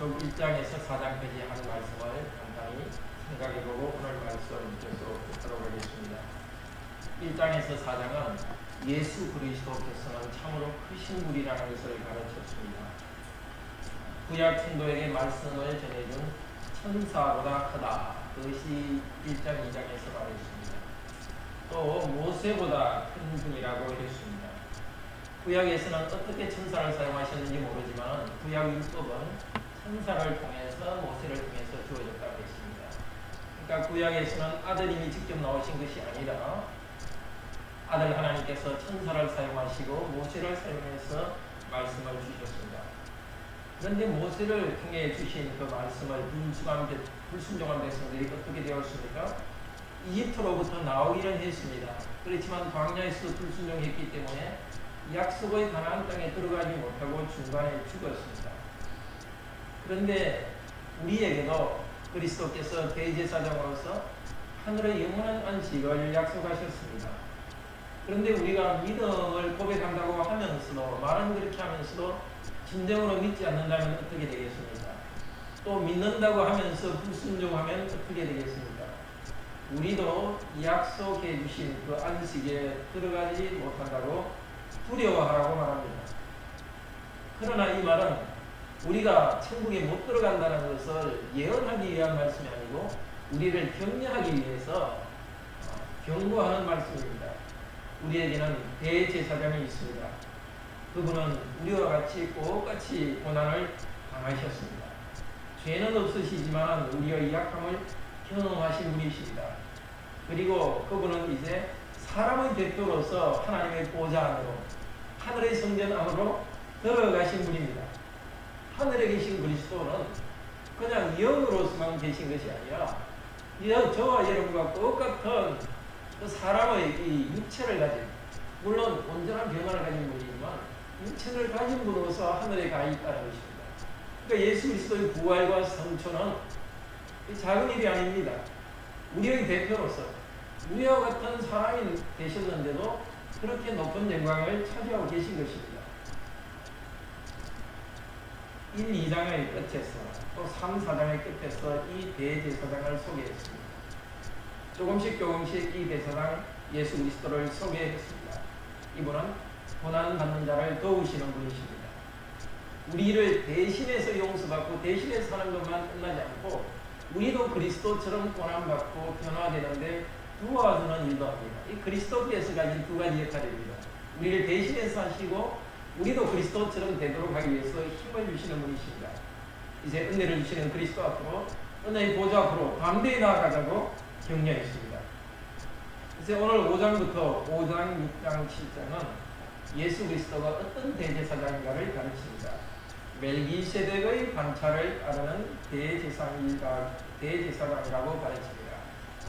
민수記 1장에서 4장까지 한 말씀을 간단히 생각해보고 오늘 말씀 계속 듣도록 하겠습니다. 1장에서 4장은 예수 그리스도께서는 참으로 크신 분이라는 것을 가르쳤습니다. 구약 성도에게 말씀을 전해준 천사보다 크다. 그것이 1장, 2장에서 말했습니다. 또 모세보다 큰 분이라고 했습니다. 구약에서는 어떻게 천사를 사용하셨는지 모르지만 구약 율법은 천사를 통해서 모세를 통해서 주어졌다고 했습니다. 그러니까 구약에서는 아들님이 직접 나오신 것이 아니라 아들 하나님께서 천사를 사용하시고 모세를 사용해서 말씀을 주셨습니다. 그런데 모세를 통해 주신 그 말씀을 불순종한 백성들이 어떻게 되었습니까? 이집트로부터 나오기는 했습니다. 그렇지만 광야에서 불순종했기 때문에 약속의 가나안 땅에 들어가지 못하고 중간에 죽었습니다. 그런데 우리에게도 그리스도께서 대제사장으로서 하늘의 영원한 안식을 약속하셨습니다. 그런데 우리가 믿음을 고백한다고 하면서도 말은 그렇게 하면서도 진정으로 믿지 않는다면 어떻게 되겠습니까? 또 믿는다고 하면서 불순종하면 어떻게 되겠습니까? 우리도 약속해 주신 그 안식에 들어가지 못한다고 두려워하라고 말합니다. 그러나 이 말은 우리가 천국에 못 들어간다는 것을 예언하기 위한 말씀이 아니고 우리를 격려하기 위해서 경고하는 말씀입니다. 우리에게는 대제사장이 있습니다. 그분은 우리와 같이 똑같이 고난을 당하셨습니다. 죄는 없으시지만 우리의 약함을 경험하신 분이십니다. 그리고 그분은 이제 사람의 대표로서 하나님의 보좌 안으로 하늘의 성전 안으로 들어가신 분입니다. 하늘에 계신 그리스도는 그냥 영으로서만 계신 것이 아니라 저와 여러분과 똑같은 그 사람의 이 육체를 가진, 물론 온전한 변화를 가진 분이지만 육체를 가진 분으로서 하늘에 가 있다는 것입니다. 그러니까 예수 그리스도의 부활과 성천은 작은 일이 아닙니다. 우리의 대표로서 우리와 같은 사람이 되셨는데도 그렇게 높은 영광을 차지하고 계신 것입니다. 1, 2장의 끝에서 또 3, 4장의 끝에서 이 대제사장을 소개했습니다. 조금씩 이 대제사장 예수 그리스도를 소개했습니다. 이분은 고난받는 자를 도우시는 분이십니다. 우리를 대신해서 용서받고 대신해서 사는 것만 끝나지 않고 우리도 그리스도처럼 고난받고 변화되는데 도와주는 일도 합니다. 이 그리스도께서 가진 두 가지 역할입니다. 우리를 대신해서 하시고 우리도 그리스도처럼 되도록 하기 위해서 힘을 주시는 분이십니다. 이제 은혜를 주시는 그리스도 앞으로 은혜의 보좌 앞으로 담대히 나아가자고 격려했습니다. 이제 오늘 5장부터 5장, 6장, 7장은 예수 그리스도가 어떤 대제사장인가를 가르칩니다. 멜기세덱의 반차를 따르는 대제사장이라고 가르칩니다.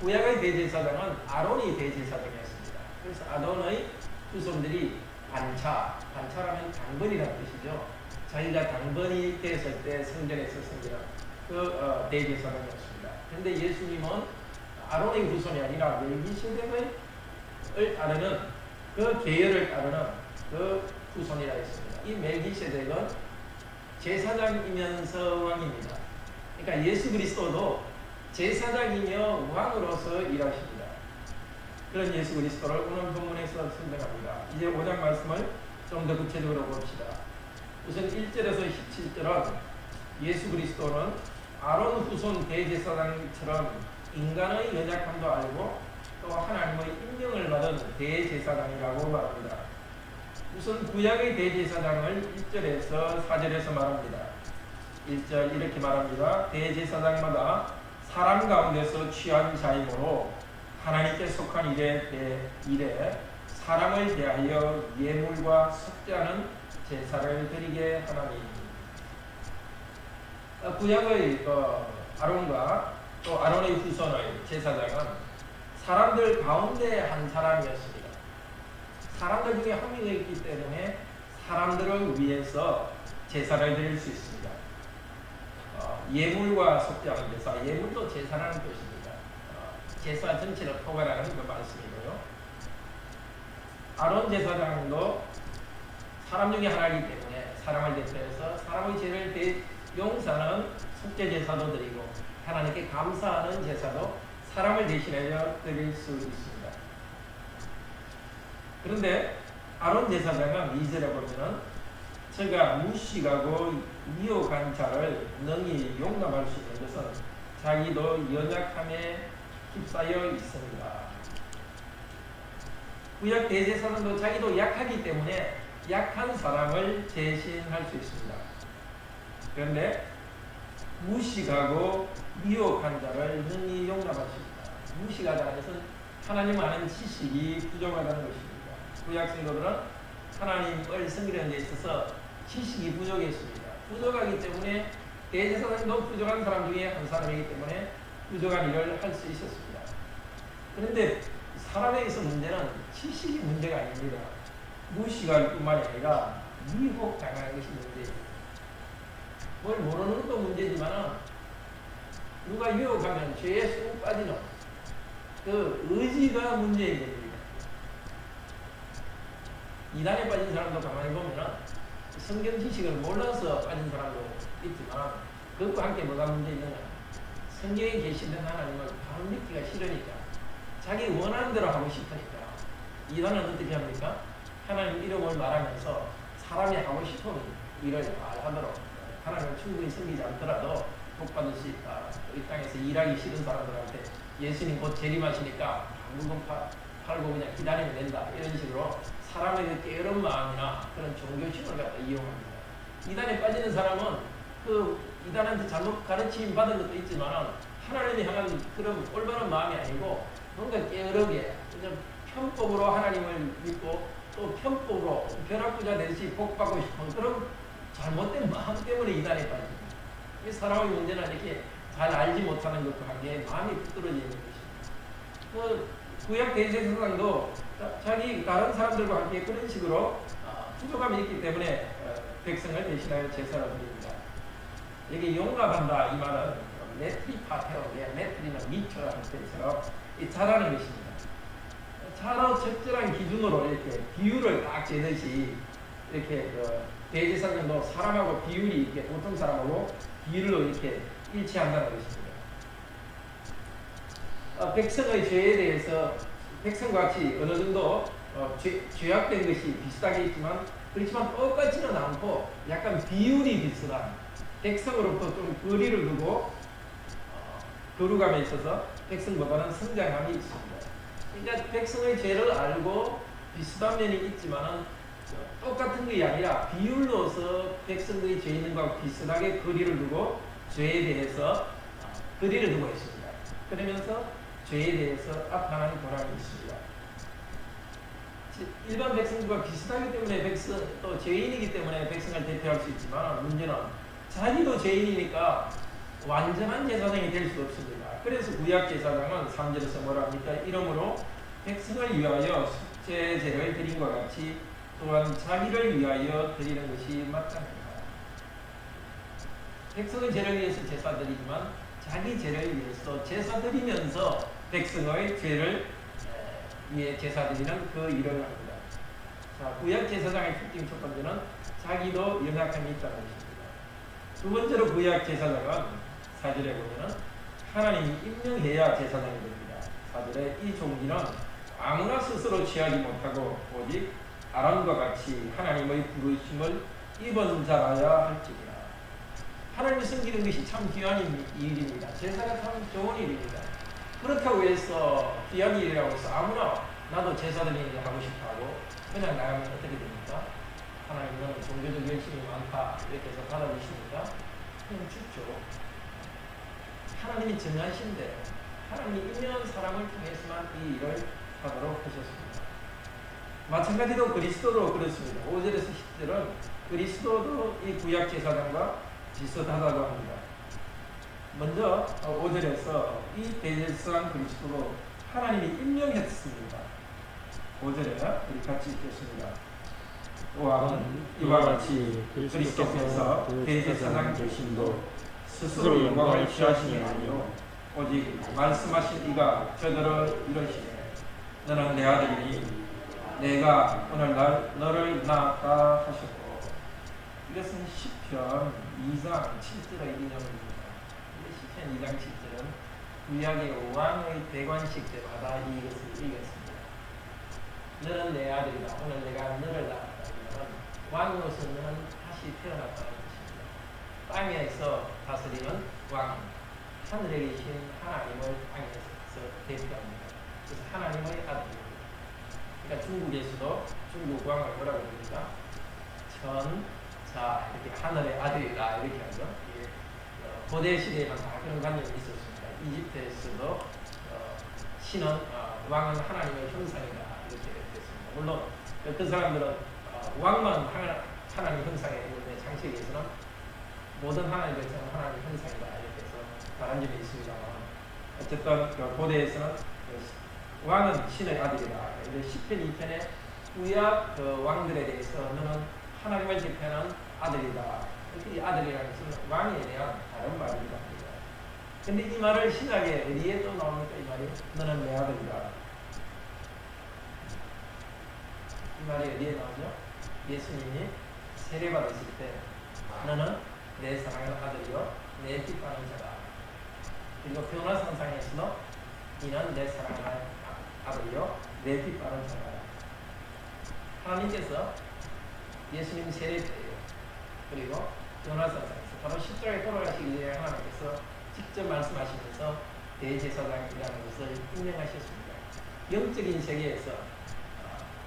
구약의 대제사장은 아론이 대제사장이었습니다. 그래서 아론의 후손들이 반차라면 당번이라는 뜻이죠. 자기가 당번이 됐을 때 성전에서 섬기는 그 대제사장이었습니다. 그런데 예수님은 아론의 후손이 아니라 멜기세덱을 따르는 그 계열을 따르는 그 후손이라 했습니다. 이 멜기세덱은 제사장이면서 왕입니다. 그러니까 예수 그리스도도 제사장이며 왕으로서 일하십니다. 그런 예수 그리스도를 오늘 본문에서 설명합니다. 이제 5장 말씀을 좀 더 구체적으로 봅시다. 우선 1절에서 17절은 예수 그리스도는 아론 후손 대제사장처럼 인간의 연약함도 알고 또 하나님의 임명을 받은 대제사장이라고 말합니다. 우선 구약의 대제사장을 1절에서 4절에서 말합니다. 1절 이렇게 말합니다. 대제사장마다 사람 가운데서 취한 자이므로 하나님께 속한 일에 사람을 대하여 예물과 속죄하는 제사를 드리게 하나니. 구약의 아론과 또 아론의 후손의 제사장은 사람들 가운데 한 사람이었습니다. 사람들 중에 한 명이었기 때문에 사람들을 위해서 제사를 드릴 수 있습니다. 예물과 속죄하는 제사, 예물도 제사라는 뜻입니다. 제사 전체를 포괄하는 그 말씀이고요. 아론 제사장도 사람 중에 하나이기 때문에 사람을 대표해서 사람의 죄를 용사는 속죄 제사도 드리고 하나님께 감사하는 제사도 사람을 대신하여 드릴 수 있습니다. 그런데 아론 제사장은 2절에 보면은 저가 무식하고 미혹한 자를 능히 용납할 수 있는 것은 자기도 연약함에 휩싸여 있습니다. 구약 대제사장도 자기도 약하기 때문에 약한 사람을 대신할 수 있습니다. 그런데 무식하고 미혹한 자를 능히 용납하십니다. 무식하다는 것은 하나님 아는 지식이 부족하다는 것입니다. 구약 성도들은 하나님을 섬기는 데 있어서 지식이 부족했습니다. 부족하기 때문에 대제사장도 부족한 사람 중에 한 사람이기 때문에 부족한 일을 할 수 있었습니다. 그런데 사람에 있어 문제는 지식이 문제가 아닙니다. 무식할 뿐만이 아니라 미혹당하는 것이 문제입니다. 뭘 모르는 것도 문제지만 누가 유혹하면 죄에 쏙 빠지는 그 의지가 문제인 겁니다. 이단에 빠진 사람도 가만히 보면 성경 지식을 몰라서 빠진 사람도 있지만 그것과 함께 뭐가 문제 있느냐, 성경에 계시는 하나님을 바로 믿기가 싫으니까 자기 원하는 대로 하고 싶으니까 이단은 어떻게 합니까? 하나님 이름을 말하면서 사람이 하고 싶은 일을 말하도록 하나님을 충분히 섬기지 않더라도 복받을 수 있다. 이 땅에서 일하기 싫은 사람들한테 예수님 곧 재림하시니까 물건 팔고 그냥 기다리면 된다. 이런 식으로 사람에게 게으른 마음이나 그런 종교심을 갖다 이용합니다. 이단에 빠지는 사람은 그 이단한테 잘못 가르침 받은 것도 있지만 하나님이 향한 그런 올바른 마음이 아니고 뭔가 게으르게 그냥 편법으로 하나님을 믿고 또 편법으로 벼락부자 되듯이 복받고 싶은 그런 잘못된 마음 때문에 이단에 빠집니다. 이 사람의 문제는 이렇게 잘 알지 못하는 것과 함께 마음이 부드러지는 것입니다. 그 구약 대제사장도 자기 다른 사람들과 함께 그런 식으로 부족함이 있기 때문에 백성을 대신하여 제사를 드립니다. 여기 용납한다 이 말은 메트리파테오에 메트리는 미처라는 뜻처럼 이 잘하는 것입니다. 잘하고 적절한 기준으로 이렇게 비율을 딱 재듯이 이렇게 대제사장도 사람하고 비율이 이렇게 보통 사람하고 비율로 이렇게 일치한다는 것입니다. 백성의 죄에 대해서 백성과 같이 어느 정도 죄악된 것이 비슷하게 있지만 그렇지만 똑같지는 않고 약간 비율이 비슷한 백성으로부터 좀 거리를 두고 거룩함에 있어서 백성보다는 성장함이 있습니다. 그러니까 백성의 죄를 알고 비슷한 면이 있지만 똑같은 것이 아니라 비율로서 백성들이 죄 있는 것과 비슷하게 거리를 두고 죄에 대해서 거리를 두고 있습니다. 그러면서 죄에 대해서 앞하는 보람이 있습니다. 일반 백성들과 비슷하기 때문에 백성 또 죄인이기 때문에 백성을 대표할 수 있지만 문제는 자기도 죄인이니까 완전한 제사장이 될 수 없습니다. 그래서 구약 제사장은 3절에서 뭐라 합니까? 이러므로 백성을 위하여 속죄제를 드린 것 같이 또한 자기를 위하여 드리는 것이 마땅합니다. 백성의 죄를 위해서 제사 드리지만 자기 죄를 위해서 제사 드리면서 백성의 죄를 위해 제사 드리는 그 일을 합니다. 자, 구약 제사장의 특징 첫 번째는 자기도 연약함이 있다는 것입니다. 두 번째로 구약 제사장은 4절에 보면은 하나님이 임명해야 제사장이 됩니다. 4절에 이 종기는 아무나 스스로 취하지 못하고 오직 아론과 같이 하나님의 부르심을 입은 자라야 할지니라. 하나님을 섬기는 것이 참 귀한 일입니다. 제사가 참 좋은 일입니다. 그렇다고 해서 귀한 일이라고 해서 아무나 나도 제사 드리는 게 하고 싶어 하고 그냥 나가면 어떻게 됩니까? 하나님은 종교적 열심이 많다 이렇게 해서 받아주십니까? 그냥 죽죠. 하나님이 정하신 대로 하나님이 임명한 사람을 통해서만 이 일을 하도록 하셨습니다. 마찬가지로 그리스도도 그렇습니다. 5절에서 10절은 그리스도도 이 구약 제사장과 비슷하다고 합니다. 먼저 5절에서 이 대제사장 그리스도로 하나님이 임명했습니다. 5절에 우리 같이 읽겠습니다. 또한 이와 같이 그리스도께서 대제사장 되심도 스스로 영광을 취하심이 아니요 오직 말씀하신 이가 저들을 이르시되 너는 내 아들이니 내가 오늘날 너를 낳았다 하셨고 이것은 시편 2장 7절의 인용입니다. 시편 2장 7절은 구약의 왕의 대관식 때마다 이것을 읽었습니다. 너는 내 아들이다. 오늘 내가 너를 낳았다. 왕으로서 너는 다시 태어났다는 것입니다. 땅에서 다스리는 왕, 하늘에 계신 하나님을 땅에서 대표합니다. 그래서 하나님의 아들입니다. 그러니까 중국에서도 중국 왕을 뭐라고 합니까? 자 이렇게 하늘의 아들이다 이렇게 하죠. 고대 시대에는 다 그런 관념이 있었습니다. 이집트에서도 신은 왕은 하나님의 형상이다 이렇게 됐습니다. 물론 어떤 사람들은 왕만 하나님 형상에 있는데 창세기에서는 모든 하나님의 백성은 하나님 형상이다 이렇게 해서 다른 점이 있습니다만 어쨌든 고대에서는 왕은 신의 아들이다. 그런데 시편 2편에 구약 왕들에 대해서 너는 하나님을 대표하는 아들이다. 이 아들이라는 것은 왕에 대한 다른 말이기도 합니다. 근데 이 말을 신약에 어디에 또 나옵니까? 이 말이 너는 내 아들이다. 이 말이 어디에 나오죠? 예수님이 세례 받으실 때 너는 내 사랑하는 아들이요 내 기뻐하는 자다. 그리고 변화산상에서도 이는 내 사랑하는 아들이요 내 기뻐하는 자다. 하나님께서 예수님 세례 때예요. 그리고 변화산상에서 바로 십자가에 돌아가시기 전에 하나님께서 직접 말씀하시면서 대제사장이라는 것을 임명하셨습니다. 영적인 세계에서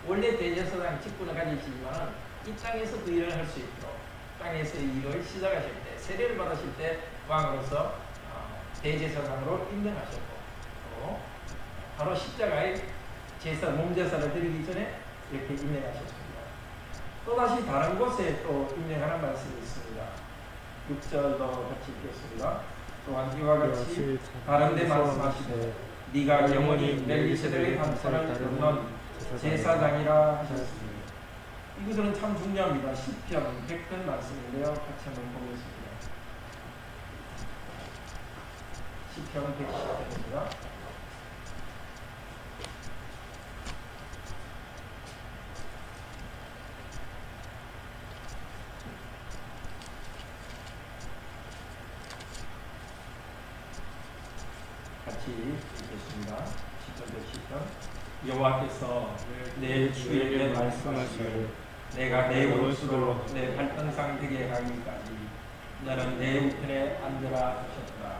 원래 대제사장 직분을 가지시지만 이 땅에서 그 일을 할 수 있도록 땅에서 이 일을 시작하실 때 세례를 받으실 때 왕으로서 대제사장으로 임명하셨고 또 바로 십자가에 몸제사를 드리기 전에 이렇게 임명하셨습니다. 또다시 다른 곳에 또 임명하는 말씀이 있습니다. 6절도 같이 읽겠습니다. 또한 이와 같이 다른 데 말씀하시되 네가 영원히 멜기세덱의 반차를 끊는 제사장이라 하셨습니다. 이것은 참 중요합니다. 시편 100편 말씀인데요. 같이 한번 보겠습니다. 시편 110편입니다. 같이 읽겠습니다. 10편 여호와께서 내 주에게 말씀하시되 내가 내 원수로 내 발등상 되게 하기까지 너는 내 우편에 앉으라 하셨다.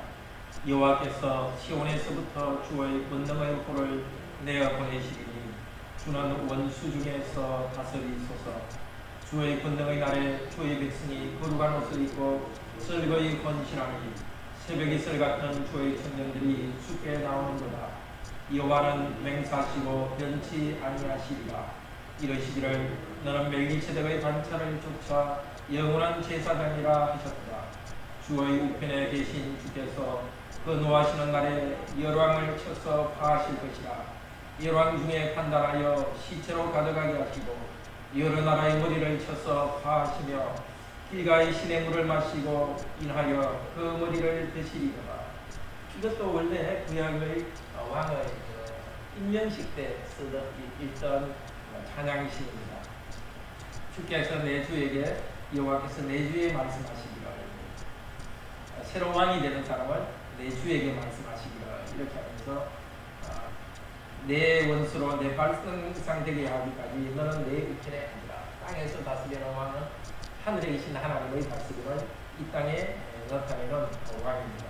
여호와께서 시온에서부터 주의 권능의 호를 내어 보내시리니 주는 원수 중에서 다스리소서. 주의 권능의 날에 주의 백성이 거룩한 옷을 입고 즐거이 건실하니 새벽 이슬 같은 주의 청년들이 주께 나오는도다. 여호와는 맹사시고 변치 아니하시리라. 이러시기를 너는 멜기세덱의 반차를 쫓아 영원한 제사장이라 하셨다. 주의 우편에 계신 주께서 그 노하시는 날에 열왕을 쳐서 파하실 것이라. 열왕 중에 판단하여 시체로 가져가게 하시고 여러 나라의 머리를 쳐서 파하시며 길가의 시냇물을 마시고 인하여 그 머리를 드시리로다. 이것도 원래 구약의 왕의 임명식 때 쓰던 읽던 찬양시입니다. 주께서 내 주에게 여호와께서 내 주에 말씀하시기를 새로운 왕이 되는 사람을 내 주에게 말씀하시기를 이렇게 하면서 내 원수로 내 발등상 되게 하기까지 너는 내 우편에 앉으라. 땅에서 다스리는 왕은 하늘에 계신 하나님의 다스림을 이 땅에 나타내는 왕입니다.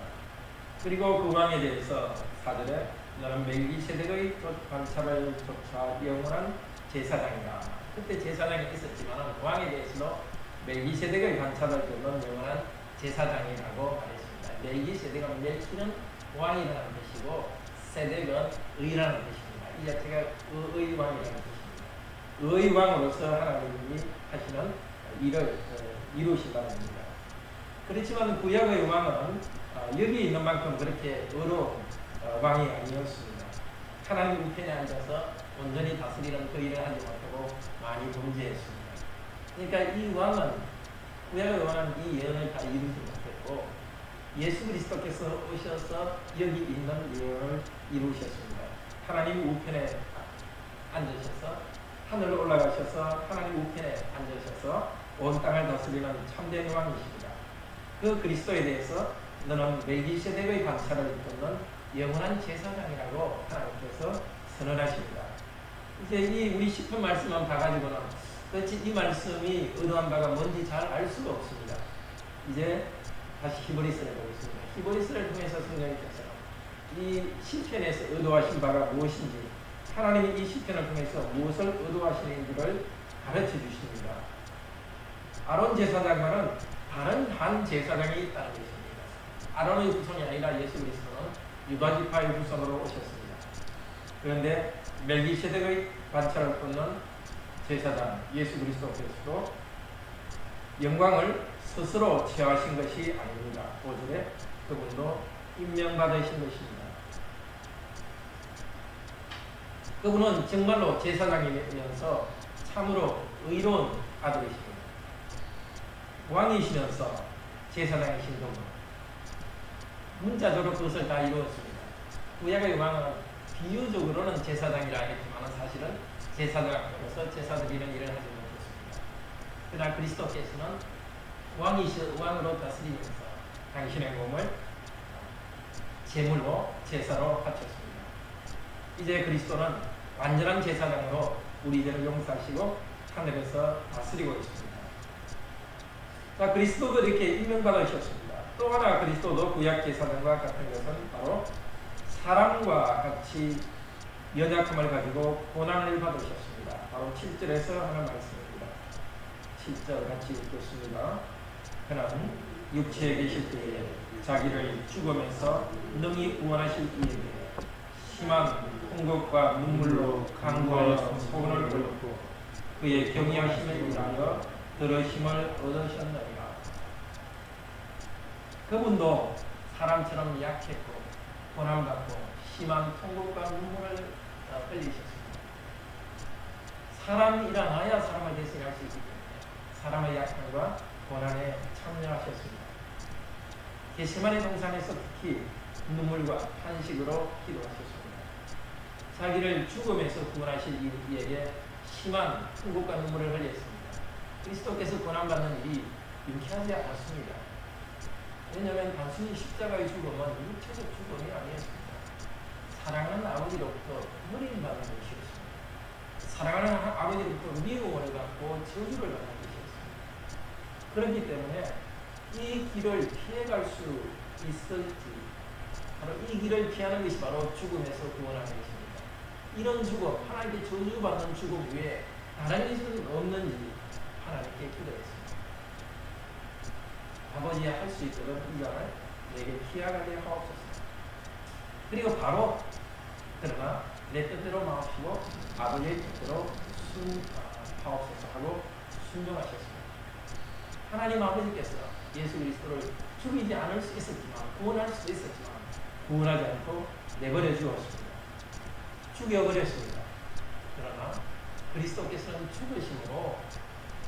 그리고 그 왕에 대해서 4절에 너는 멜기세덱의 반차를 쫓아 영원한 제사장이다. 그때 제사장이 있었지만 왕에 대해서도 멜기세덱의 반차를 쫓는 영원한 제사장이라고 말했습니다. 멜기세덱은 멜기는 왕이라는 뜻이고 세덱은 의라는 뜻입니다. 이 자체가 의왕이라는 뜻입니다. 의왕으로서 하나님이 하시는 일을 이루신다는 겁니다. 그렇지만 구약의 왕은 여기 있는 만큼 그렇게 어려운 왕이 아니었습니다. 하나님 우편에 앉아서 온전히 다스리는 그 일을 하지 못하고 많이 범죄했습니다. 그러니까 이 왕은 구약의 왕은 이 예언을 다 이루지 못했고 예수 그리스도께서 오셔서 여기 있는 예언을 이루셨습니다. 하나님 우편에 앉으셔서 하늘로 올라가셔서 하나님 우편에 앉으셔서 온 땅을 다스리는 참된 왕이십니다. 그 그리스도에 대해서 너는 멜기세덱의 관찰을 이끄는 영원한 제사장이라고 하나님께서 선언하십니다. 이제 이 우리 10편 말씀만 봐가지고는 그렇지 이 말씀이 의도한 바가 뭔지 잘 알 수가 없습니다. 이제 다시 히브리서를 보겠습니다. 히브리서를 통해서 성령님께서 이 시편에서 의도하신 바가 무엇인지, 하나님이 이 시편을 통해서 무엇을 의도하시는지를 가르쳐 주십니다. 아론 제사장과는 다른 한 제사장이 있다는 것입니다. 아론의 후손이 아니라 예수 그리스도는 유다 지파의 후손으로 오셨습니다. 그런데 멜기세덱의 관찰을 끊는 제사장 예수 그리스도께서도 영광을 스스로 취하신 것이 아닙니다. 5절에 그분도 임명받으신 것입니다. 그분은 정말로 제사장이면서 참으로 의로운 아들이십니다. 왕이시면서 제사장이신 그분. 문자적으로 그것을 다 이루었습니다. 구약의 왕은 비유적으로는 제사장이라 했지만 사실은 제사장으로서 제사드리는 일을 하지 못했습니다. 그러나 그리스도께서는 왕으로 다스리면서 당신의 몸을 제물로 제사로 바쳤습니다. 이제 그리스도는 완전한 제사장으로 우리 죄를 용서하시고 하늘에서 다스리고 있습니다. 자, 그리스도도 이렇게 임명받으셨습니다. 또 하나 그리스도도 구약 제사장과 같은 것은 바로 사람과 같이 연약함을 가지고 고난을 받으셨습니다. 바로 7절에서 하는 말씀입니다. 7절 같이 읽겠습니다. 그는 육체에 계실 때에 자기를 죽음에서 능히 구원하실 이에게 심한 통곡과 눈물로 간구하여 소원을 올렸고 그의 경외하심을 인하여 들으심을 얻으셨느니라. 그분도 사람처럼 약했고 고난받고 심한 통곡과 눈물을 흘리셨습니다. 사람이라야 사람을 대신할 수 있기 때문에 사람의 약함과 고난에 참여하셨습니다. 겟세마네 동산에서 특히 눈물과 탄식으로 기도하셨습니다. 자기를 죽음에서 구원하실 이에게 심한 통곡과 눈물을 흘렸습니다. 그리스도께서 고난받는 일이 유쾌하지 않았습니다. 왜냐하면 단순히 십자가의 죽음은 육체적 죽음이 아니었습니다. 사랑하는 아버지로부터 버림받는 것이었습니다. 사랑하는 아버지로부터 미움을 받고 저주를 받는 것이었습니다. 그렇기 때문에 이 길을 피해갈 수 있을지, 바로 이 길을 피하는 것이 바로 죽음에서 구원하는 것입니다. 이런 죽음, 하나님께 저주받는 죽음 외에 다른 것은 없는지 하나님께 기도했습니다. 아버지야 할 수 있도록 이 자를 내게 피하게 하옵소서. 그리고 바로 그러나 내 뜻대로 마옵시고 아버지의 뜻대로 하옵소서 하고 순종하셨습니다. 하나님 아버지께서 예수 그리스도를 죽이지 않을 수 있었지만 구원할 수 있었지만 구원하지 않고 내버려 주었습니다. 죽여버렸습니다. 그러나 그리스도께서는 죽으심으로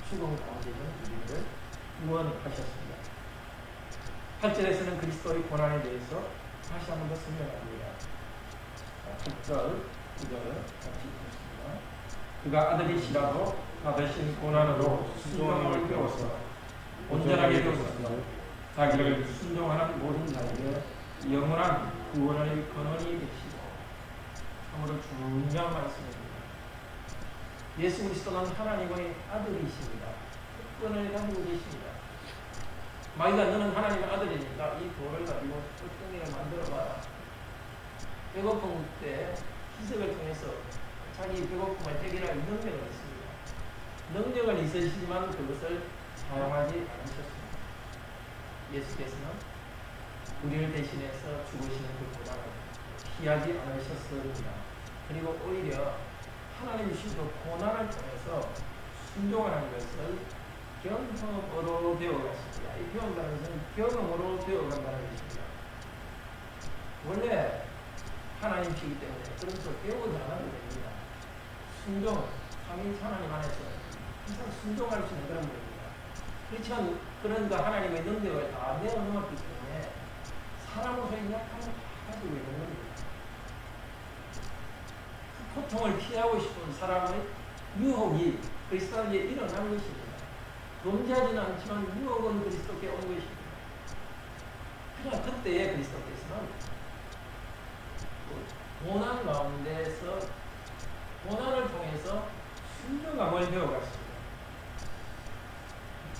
죽음 가운데 있는 우리를 구원하셨습니다. 8절에서는 그리스도의 고난에 대해서 다시 한 번 더 설명합니다. 8절, 9절 같이 읽겠습니다. 그가 아들이시라도 받으신 고난으로 순종함을 배워서 온전하게 되었으며 자기를 순종하는 모든 자에게 영원한 구원의 근원이 되시고. 참으로 중요한 말씀입니다. 예수 그리스도는 하나님의 아들이십니다. 특권을 가지고 계십니다. 마이가 너는 하나님의 아들이니까 이 돌을 가지고 뿔덩이를 만들어봐라. 배고픔 때 기적을 통해서 자기 배고픔을 해결할 능력을 있습니다. 능력은 있으시지만 그것을 사용하지 않으셨습니다. 예수께서는 우리를 대신해서 죽으시는 그 고난을 피하지 않으셨습니다. 그리고 오히려 하나님 주신 고난을 통해서 순종하는 것을 경험으로 배워갔습니다. 이 배운다는 것은 경험으로 배워간다는 것입니다. 원래 하나님이시기 때문에 그런 것을 배우지 않아도 됩니다. 순종, 삼위 하나님 안에서 항상 순종할 수 있는 그런 분입니다. 그렇지만 그런 하나님의 능력을 다 내어놓았기 때문에 사람으로서의 약함을 다 가지고 있는 겁니다. 그 고통을 피하고 싶은 사람의 유혹이 그리스도에게 일어난 것입니다. 범죄하지는 않지만 유혹은 그리스도께 온 것입니다. 그러나 그때의 그리스도께서는 고난 가운데서 고난을 통해서 순종함을 배워갔습니다.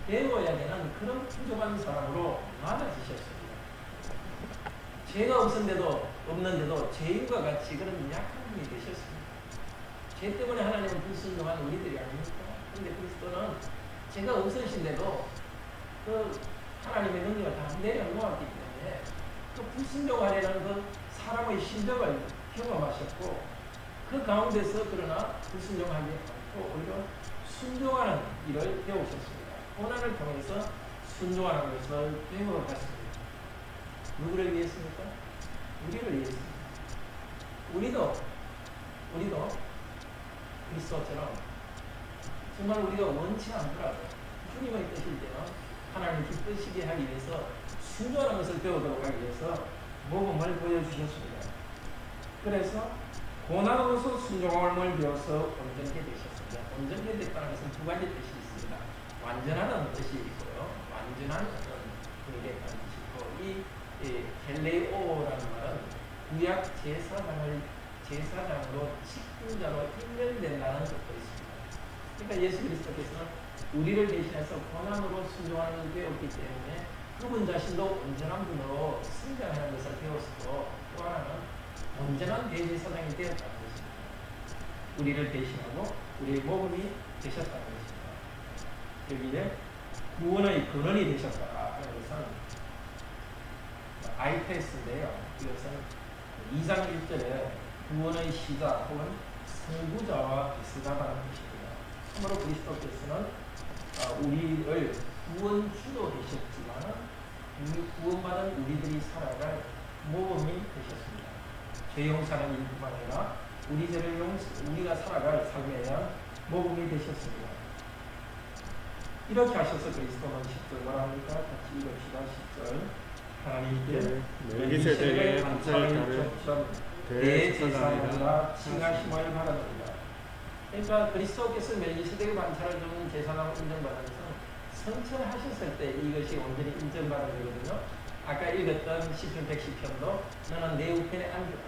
배워야 되는 그런 풍족한 사람으로 많아지셨습니다. 죄가 없는데도 죄인과 같이 그런 약한 분이 되셨습니다. 죄 때문에 하나님은 불순종한 우리들이 아닙니까? 그런데 그리스도는 죄가 없으신데도 그 하나님의 능력을 다 내려놓았기 때문에 그 불순종하려는 그 사람의 심정을 경험하셨고 그 가운데서 그러나 불순종하지 않고 오히려 순종하는 일을 배우셨습니다. 고난을 통해서 순종하는 것을 배워갔습니다. 누구를 위해서입니까? 우리를 위해서입니다. 우리도 그리스도처럼 정말 우리가 원치 않더라도 주님의 뜻일 때는 하나님 기쁘시게 하기 위해서 순종하는 것을 배우도록 하기 위해서 모범을 보여주셨습니다. 그래서 고난으로서 순종함을 배워서 온전케 되셨습니다. 온전케 됐다는 것은 두 가지 뜻이 있습니다. 완전하는 뜻이 있고요. 완전한 어떤 분이 됐다는 뜻이 있고 이 헬레오라는 말은 구약 제사장으로 직분자로 임명된다는 뜻도 있습니다. 그러니까 예수 그리스도께서는 우리를 대신해서 고난으로 순종하는 것을 배웠기 때문에 그분 자신도 온전한 분으로 성장하는 것을 배웠고 또 하나는 온전한 대제사장이 되었다는 것입니다. 우리를 대신하고 우리의 모범이 되셨다는 것입니다. 여기에 구원의 근원이 되셨다 하는 것은 아이테스인데요. 이것은 2장 1절에 구원의 시작 혹은 선구자와 비슷하다는 뜻입니다. 참으로 그리스도께서는 우리를 구원주도 되셨지만 구원받은 우리들이 살아갈 모범이 되셨습니다. 죄 용서하는 일뿐만 아니라 우리가 살아갈 삶에 대한 모범이 되셨습니다. 이렇게 하셔서 그리스도는 10절 뭐라 합니까? 같이 읽읍시다. 10절 하나님께 멜기세덱의 반차를 따른 대제사장이라 칭하심을 바라옵니다. 그러니까 그리스도께서 멜기세덱의 반차를 주는 제사장으로 인정받은 것은 성천하셨을 때 이것이 온전히 인정받은 거거든요. 아까 읽었던 시편 110편도 너는 내 우편에 앉으라.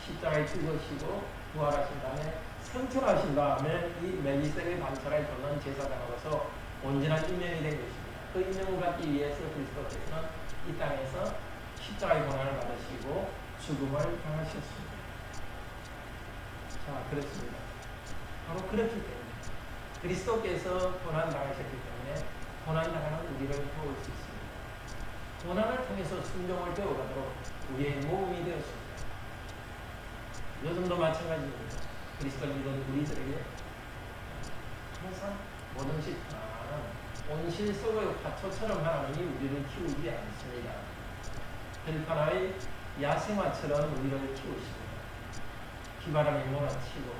십자가에 죽으시고 부활하신 다음에 성천하신 다음에 이 멜기세덱의 반차를 주는 제사장으로서 온전한 임명이 된 것입니다. 그 임명을 받기 위해서 그리스도께서는 이 땅에서 십자가의 고난을 받으시고 죽음을 당하셨습니다. 자, 그렇습니다. 바로 그렇기 때문에 그리스도께서 고난 당하셨기 때문에 고난 당하는 우리를 도울 수 있습니다. 고난을 통해서 순종을 배워가도록 우리의 모범이 되었습니다. 요즘도 마찬가지입니다. 그리스도를 믿는 우리들에게 항상 뭐든지 온실속의 화초처럼 하나님이 우리를 키우지 않습니다. 들판의 야생화처럼 우리를 키우십니다. 비바람이 몰아치고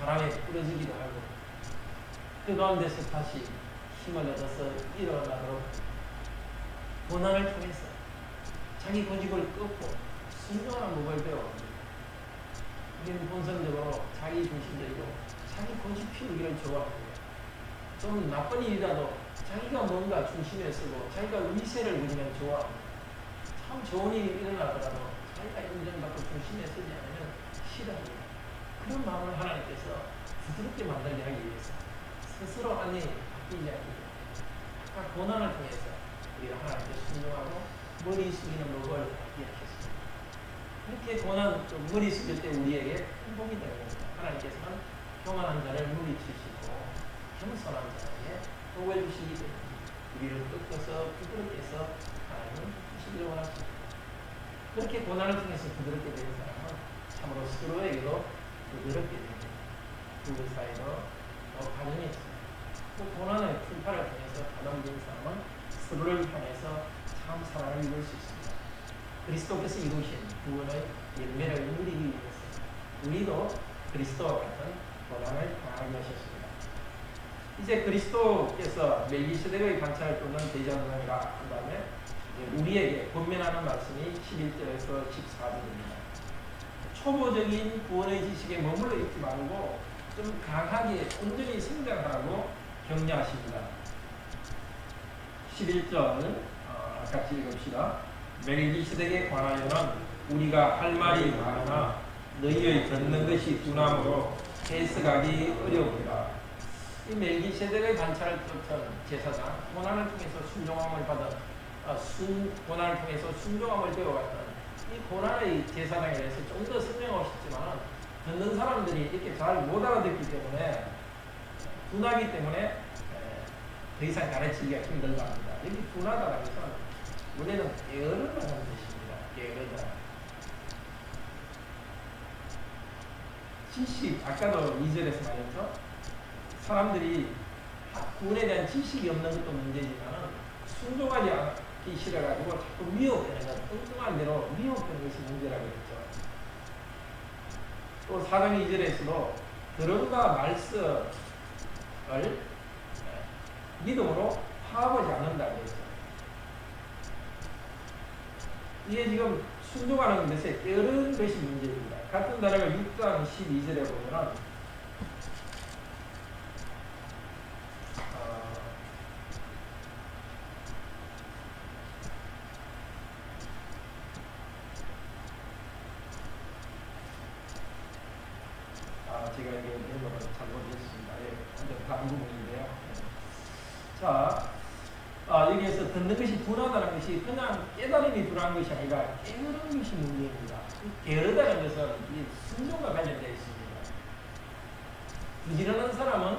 바람에 부러지기도 하고 그 가운데서 다시 힘을 얻어서 일어나도록 고난을 통해서 자기 고집을 꺾고 순종하는 법을 배워갑니다. 우리는 본성적으로 자기 중심적이고 자기 고집 피우기를 좋아합니다. 좀 나쁜 일이라도 자기가 뭔가 중심에 서고 자기가 위세를 부리면 좋아합니다. 참 좋은 일이 일어나더라도 자기가 인정받고 중심에 서지 않으면 싫어합니다. 그런 마음을 하나님께서 부드럽게 만들게 하기 위해서 스스로 안에 바뀌지 않기 때문에 아까 고난을 통해서 우리가 하나님께 순종하고 머리 숙이는 법을 받게 하셨습니다. 이렇게 고난, 머리 숙일 때 우리에게 행복이 되는 겁니다. 하나님께서는 평안한 자를 물리치시고 겸손한 자에게 복을 주시기 때문에 우리를 꺾어서 부드럽게 해서 하나님은 주시기를 원하십니다. 그렇게 고난을 통해서 부드럽게 되는 사람은 참으로 서로에게도 부드럽게 됩니다. 부부 사이도 가정이 있습니다. 또 고난의 풍파를 통해서 가담된 사람은 서로를 향해서 참 사랑을 이룰 수 있습니다. 그리스도께서 이루신 구원의 열매를 누리기 위해서 우리도 그리스도와 같은 고난을 당하게 하셨습니다. 이제 그리스도께서 멜기세덱의 반차를 쫓는 대제사장이라 한 다음에 우리에게 권면하는 말씀이 11절에서 14절입니다. 초보적인 구원의 지식에 머물러 있지 말고 좀 강하게 온전히 성장하라고 격려하십니다. 11절 같이 읽읍시다. 멜기세덱에 관하여는 우리가 할 말이 많으나 너희의 듣는 것이 둔함으로 해석하기 어려우리라. 이 멜기세덱의 관찰을 뜻한 제사장, 고난을 통해서 순종함을 받은 고난을 통해서 순종함을 배워갔던 이 고난의 제사장에 대해서 좀 더 설명하고 싶지만 듣는 사람들이 이렇게 잘 못 알아듣기 때문에 둔하기 때문에 더 이상 가르치기가 힘들다 합니다. 여기 둔하다라는 것은 원래는 게으르다는 뜻입니다. 게으르다. 지식, 아까도 2절에서 말했죠. 사람들이 구원에 대한 지식이 없는 것도 문제지만 순종하지 않기 싫어가지고 자꾸 미혹되는 것, 엉뚱한 대로 미혹되는 것이 문제라고 했죠. 또 4장 2절에서도 들음과 말씀을 믿음으로 파악하지 않는다고 했죠. 이게 지금 순종하는 것에 게으른 것이 문제입니다. 같은 단어가 6장 12절에 보면은 제가 이게 내용을 잘못했습니다. 완전 다른 부분인데요. 자, 여기에서 듣는 것이 둔하다는 것이 그냥 깨달음이 둔한 것이 아니라 게으른 것이 문제입니다. 게으르다는 것은 이 순종과 관련되어 있습니다. 부지런한 사람은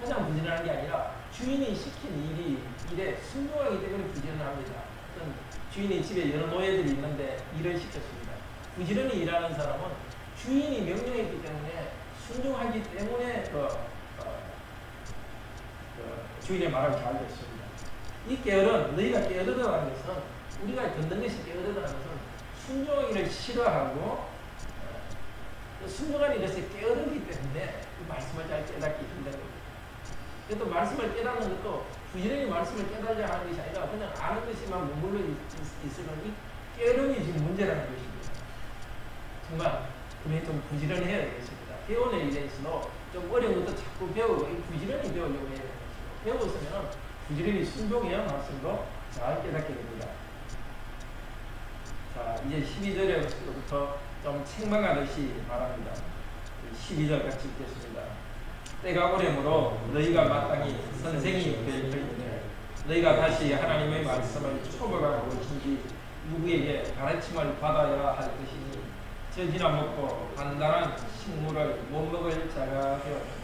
그냥 부지런한 게 아니라 주인이 시킨 일에 순종하기 때문에 부지런을 합니다. 어떤 주인이 집에 여러 노예들이 있는데 일을 시켰습니다. 부지런히 일하는 사람은 주인이 명령했기 때문에 순종하기 때문에 주인의 말을 잘 듣습니다. 이 게으른, 너희가 게으르다는 것은 우리가 듣는 것이 게으르다는 것은 순종하기를 싫어하고 순종하는 것에 게으르기 때문에 그 말씀을 잘 깨닫기 힘든 겁니다. 또 말씀을 깨닫는 것도 부지런히 말씀을 깨달으려 하는 것이 아니라 그냥 아는 것이만 머물러 있으면 이 게으름이 지금 문제라는 것입니다. 정말 우리는 좀 부지런히 해야 되겠습니다. 배우는 일에 있어도 좀 어려운 것도 자꾸 배우고 부지런히 배우려고 해야 되겠습니다. 배웠으면 부지런히 순종해야 말씀도 잘 깨닫게 됩니다. 자, 이제 12절에부터 좀 책망하듯이 말합니다. 12절 같이 읽겠습니다. 때가 오래므로 너희가 마땅히 선생이 될 터이니 너희가 다시 하나님의 말씀을 초벌하고 오신지 누구에게 가르침을 받아야 할 것이니 젖이나 먹고 단단한 식물을 못 먹을 자가 되었다.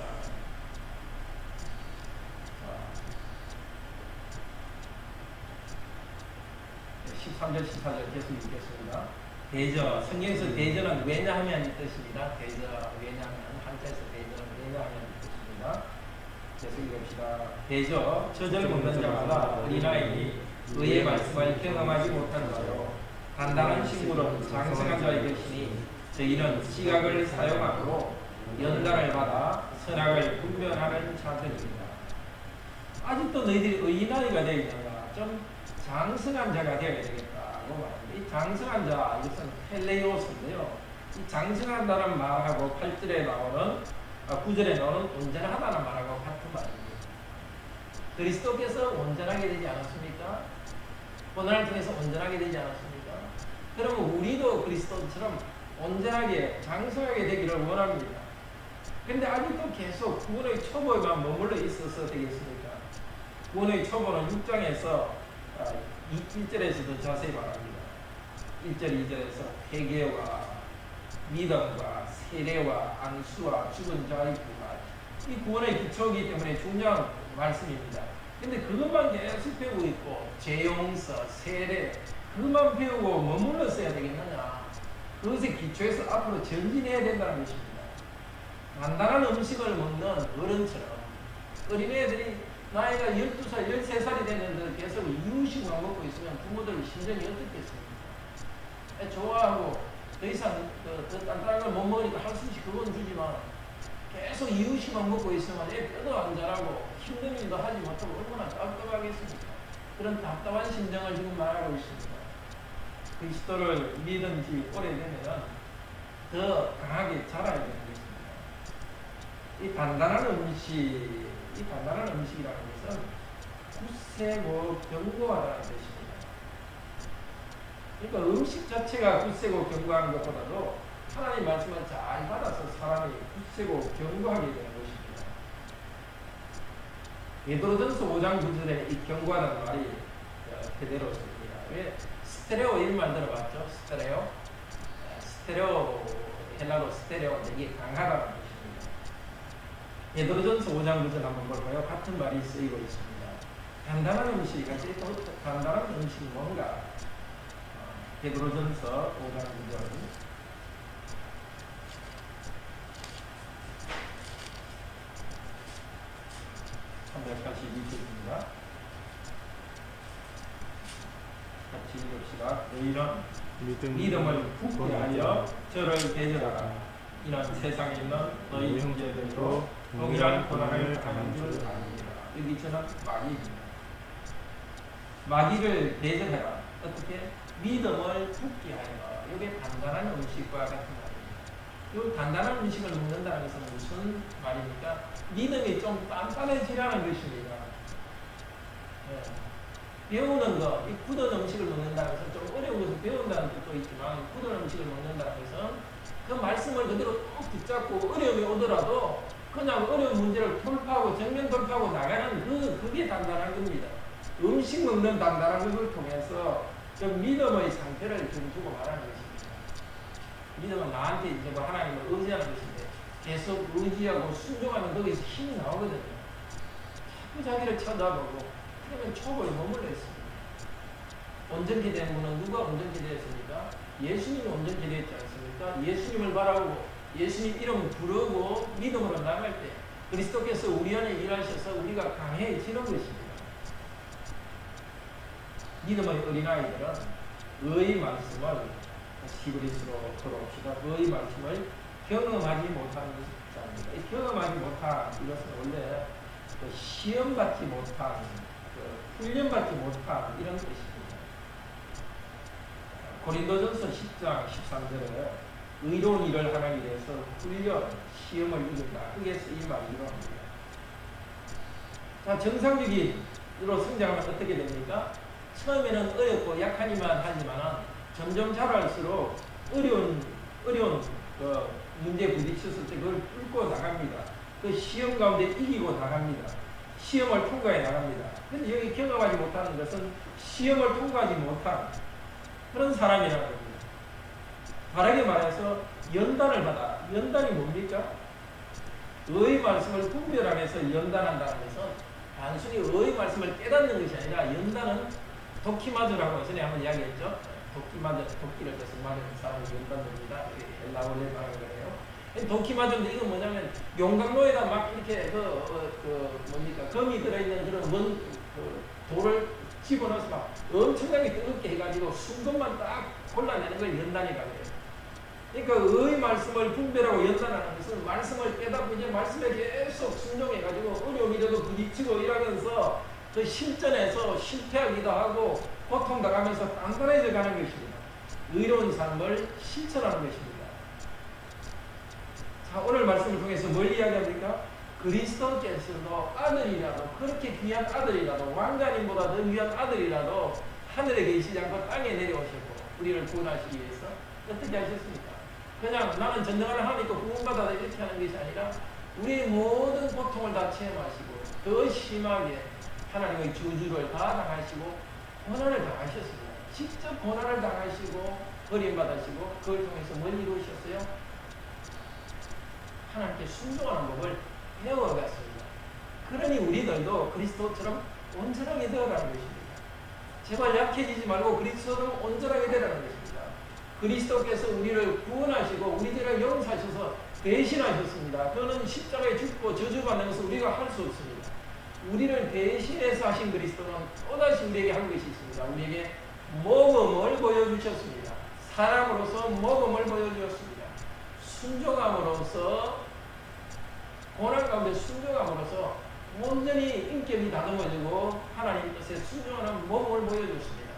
13절, 14절 계속 읽겠습니다. 대저, 성경에서 대저는 왜냐하면 이 뜻입니다. 대저, 왜냐하면, 한자에서 대저는 왜냐하면 이 뜻입니다. 계속 읽읍시다. 대저, 젖을 먹는 자마다 어린아이니 의의 말씀을 경험하지 못한 자요. 단단한 식물은 장성한 자의 것이니 저희는 지각을 사용함으로 연단을 받아 선악을 분별하는 자들입니다. 아직도 너희들이 의인아이가 되어 있는가? 좀 장성한 자가 되어야 되겠다고 말합니다. 이 장성한 자, 이것은 헬레오스인데요. 이 장성한다는 말하고 8절에 나오는 9절에 나오는 온전하다는 말하고 같은 말입니다. 그리스도께서 온전하게 되지 않았습니까? 고난을 통해서 온전하게 되지 않았습니까? 그러면 우리도 그리스도처럼 온전하게 장성하게 되기를 원합니다. 그런데 아직도 계속 구원의 초보에만 머물러 있어서 되겠습니까? 구원의 초보는 6장에서 1절에서도 자세히 말합니다. 1절, 2절에서 회개와 믿음과 세례와 안수와 죽은 자의 부활, 이 구원의 기초이기 때문에 중요한 말씀입니다. 근데 그것만 계속 배우고 있고 재용서, 세례 그것만 배우고 머물렀어야 되겠느냐? 그것의 기초에서 앞으로 전진해야 된다는 것입니다. 간단한 음식을 먹는 어른처럼 어린애들이 나이가 12살, 13살이 됐는데 계속 이유식만 먹고 있으면 부모들 심정이 어떻겠습니까? 좋아하고 더 이상 더 단단한 걸 못 먹으니까 할 수 있지 그건 주지만 계속 이유식만 먹고 있으면 애 뼈도 안 자라고 힘든 일도 하지 못하고 얼마나 답답하겠습니까? 그런 답답한 심정을 지금 말하고 있습니다. 그리스도를 믿은 지 오래되면 더 강하게 자라야 되는 것입니다. 이 단단한 음식이라는 것은 굳세고 견고하다는 뜻입니다. 그러니까 음식 자체가 굳세고 견고한 것보다도 하나님 말씀을 잘 받아서 사람이 굳세고 견고하게 되는 것입니다. 베드로전서 5장 9절에 이 견고하다는 말이 그대로 씁니다. 왜? 스테레오 이런 말 들어봤죠? 스테레오. 스테레오, 헬라로 스테레오인데 이게 강하다는 뜻입니다. 베드로전서 5장 9절 한번 볼까요? 같은 말이 쓰이고 있습니다. 단단한 음식, 단단한 음식이 뭔가? 베드로전서 5장 9절 382쪽입니다. 같이 읽읍시다. 너희는 믿음을 굳게 하여 저를 대적하라. 이는 세상에 있는 너희 형제들도 동일한 고난을 당한 줄 아니라. 여기 저는 마귀입니다. 마귀를 대적해라. 어떻게? 믿음을 굳게 하여. 이게 단단한 음식과 같은 말입니다. 이 단단한 음식을 먹는다는 것은 무슨 말입니까? 믿음이 좀 단단해지라는 것입니다. 네. 배우는 것, 이 굳은 음식을 먹는다는 것은 좀 어려운 것을 배운다는 뜻도 있지만 굳은 음식을 먹는다는 것은 그 말씀을 그대로 꼭 붙잡고 어려움이 오더라도 그냥 어려운 문제를 돌파하고 정면 돌파하고 나가는 그게 단단한 겁니다. 음식 먹는 단단한 것을 통해서 그 믿음의 상태를 줌주고 말하는 것입니다. 믿음은 나한테 이제 뭐 하나님을 의지하는 것인데 계속 의지하고 순종하면 거기서 힘이 나오거든요. 자꾸 자기를 쳐다보고 그러면 촉을 머물러 있습니다. 온전히 된 분은 누가 온전히 되었습니까? 예수님이 온전히 되었지 않습니까? 예수님을 바라보고 예수님 이름 부르고 믿음으로 나갈 때 그리스도께서 우리 안에 일하셔서 우리가 강해지는 것입니다. 믿음의 어린아이들은 의의 말씀을 히브리서로 돌아옵시다. 의의 말씀을 경험하지 못하는 자입니다. 이 경험하지 못한 이것은 원래 그 시험받지 못한, 훈련받지 못한 이런 뜻입니다. 고린도전서 10장 13절에 의로운 일을 하기 위해서 훈련, 시험을 이긴다. 그게 쓰인 말이기도 합니다. 자, 정상적인으로 성장하면 어떻게 됩니까? 처음에는 어렵고 약하니만 하지만 점점 자랄수록 어려운 문제에 부딪혔을 때 그걸 뚫고 나갑니다. 그 시험 가운데 이기고 나갑니다. 시험을 통과해 나갑니다. 그런데 여기 경험하지 못하는 것은 시험을 통과하지 못한 그런 사람이라는 겁니다. 다르게 말해서 연단을 받아. 연단이 뭡니까? 의의 말씀을 분별하면서 연단한다는 것은 단순히 의의 말씀을 깨닫는 것이 아니라 연단은 도키마저라고 전에 한번 이야기했죠. 도끼마저, 도끼를 져서 맞은 사람이 연단됩니다. 헬라어를 말하는 거예요. 도끼마저인데 이건 뭐냐면 용광로에다 막 이렇게 뭡니까 검이 들어있는 그런 돌을 집어넣어서 막 엄청나게 뜨겁게 해가지고 순금만 딱 골라내는 걸 연단이라고 해요. 그러니까 의의 말씀을 분별하고 연단하는 것은 말씀을 깨닫고 이제 말씀에 계속 순종해가지고 어려움이라도 부딪히고 이러면서 그 실전에서 실패하기도 하고 고통당하면서 단단해져 가는 것입니다. 의로운 삶을 실천하는 것입니다. 자, 오늘 말씀을 통해서 뭘 이야기합니까? 그리스도께서도 아들이라도 그렇게 귀한 아들이라도 왕자님보다 더 귀한 아들이라도 하늘에 계시지 않고 땅에 내려오셨고 우리를 구원하시기 위해서 어떻게 하셨습니까? 그냥 나는 전능하는 하나님께 구원받아다 이렇게 하는 것이 아니라 우리의 모든 고통을 다 체험하시고 더 심하게 하나님의 저주를 다 당하시고 고난을 당하셨습니다. 직접 고난을 당하시고 버림받으시고 그걸 통해서 뭘 이루셨어요? 하나님께 순종하는 법을 배워갔습니다. 그러니 우리들도 그리스도처럼 온전하게 되어가는 것입니다. 제발 약해지지 말고 그리스도로 온전하게 되라는 것입니다. 그리스도께서 우리를 구원하시고 우리들을 용서하셔서 대신하셨습니다. 그는 십자가에 죽고 저주받는 것을 우리가 할 수 없습니다. 우리를 대신해서 하신 그리스도는 또다시 우리에게 한 것이 있습니다. 우리에게 모범을 보여주셨습니다. 사람으로서 모범을 보여주었습니다. 순종함으로써 고난 가운데 순종함으로써 온전히 인격이 다듬어지고 하나님 뜻에 순종하는 모범을 보여줬습니다.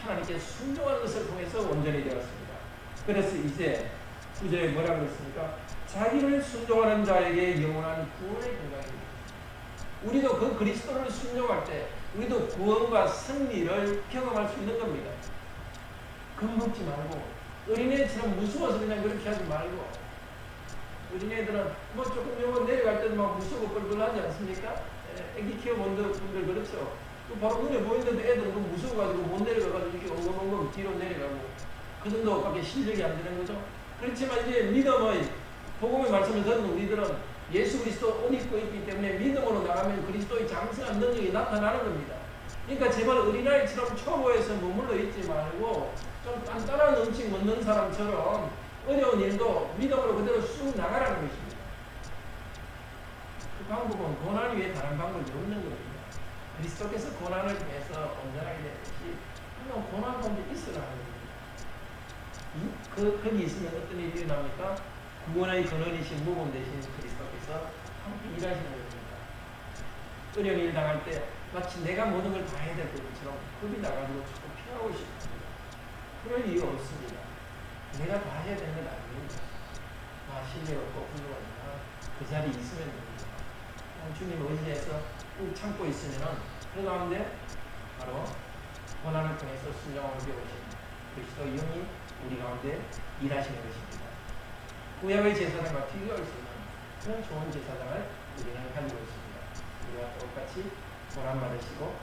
하나님께 순종하는 것을 통해서 온전히 되었습니다. 그래서 이제 9절에 뭐라고 했습니까? 자기를 순종하는 자에게 영원한 구원의 건강입니다. 우리도 그 그리스도를 순종할 때 우리도 구원과 승리를 경험할 수 있는 겁니다. 겁먹지 말고 어린애처럼 무서워서 그냥 그렇게 하지 말고 어린애들은 뭐 조금 요거 내려갈 때도 막 무서워 뻘뻘하지 않습니까? 애기 키워본 분들 그렇죠. 바로 눈에 보이는데 애들은 그 무서워가지고 못 내려가가지고 이렇게 엉금엉금 뒤로 내려가고 그 정도밖에 실력이 안 되는 거죠. 그렇지만 이제 믿음의 복음의 말씀을 듣는 우리들은 예수 그리스도 옷 입고 있기 때문에 믿음으로 나가면 그리스도의 장성한 능력이 나타나는 겁니다. 그러니까 제발 어린아이처럼 초보에서 머물러 있지 말고 좀 단단한 음식 먹는 사람처럼 어려운 일도 믿음으로 그대로 쑥 나가라는 것입니다. 그 방법은 고난 위에 다른 방법이 없는 겁니다. 그리스도께서 고난을 통해서 온전하게 되듯이 물론 고난 가운데 있으라는 겁니다. 거기 있으면 어떤 일이 일어납니까? 구원의 근원이신 모범 되신 그리스도께서 함께 일하시는 겁니다. 어려운 일 당할 때 마치 내가 모든 걸 다 해야 될 것처럼 겁이 나가지고 자꾸 피하고 싶습니다. 그럴 이유 없습니다. 내가 다 해야 되는 건 아닙니다. 실력 없고 훌륭하지만 그 자리에 있으면 됩니다. 주님 의지해서 꾹 참고 있으면 그 가운데 바로 고난을 통해서 순종을 배우신 그리스도 영이 우리 가운데 일하시는 것입니다. 구약의 제사장과 비교할 수 있는 그런 좋은 제사장을 우리는 가지고 있습니다. 우리가 똑같이 고난받으시고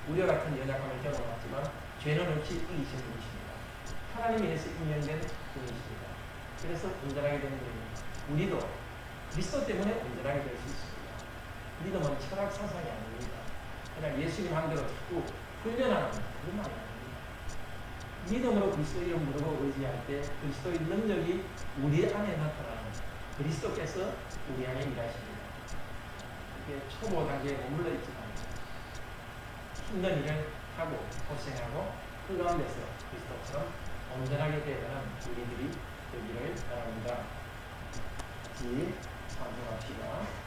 우리와 같은 연약함을 경험하지만 죄는 없이 이기신 분이십니다. 하나님에 의해서 임명된 분이십니다. 그래서 온전하게 되는 분입니다. 우리도 그리스도 때문에 온전하게 될 수 있습니다. 믿음은 철학 사상이 아닙니다. 그냥 예수님 한 대로 자꾸 훈련하는 그런 말이 아닙니다. 믿음으로 그리스도 이름 부르고 의지할 때 그리스도의 능력이 우리 안에 나타나는 그리스도께서 우리 안에 일하십니다. 이게 초보 단계에 머물러 있지 않습니다. 힘든 일을 하고 고생하고 그 가운데서 그리스도처럼 온전하게 되어가는 우리들이 되기를 바랍니다. 같이 찬송합시다.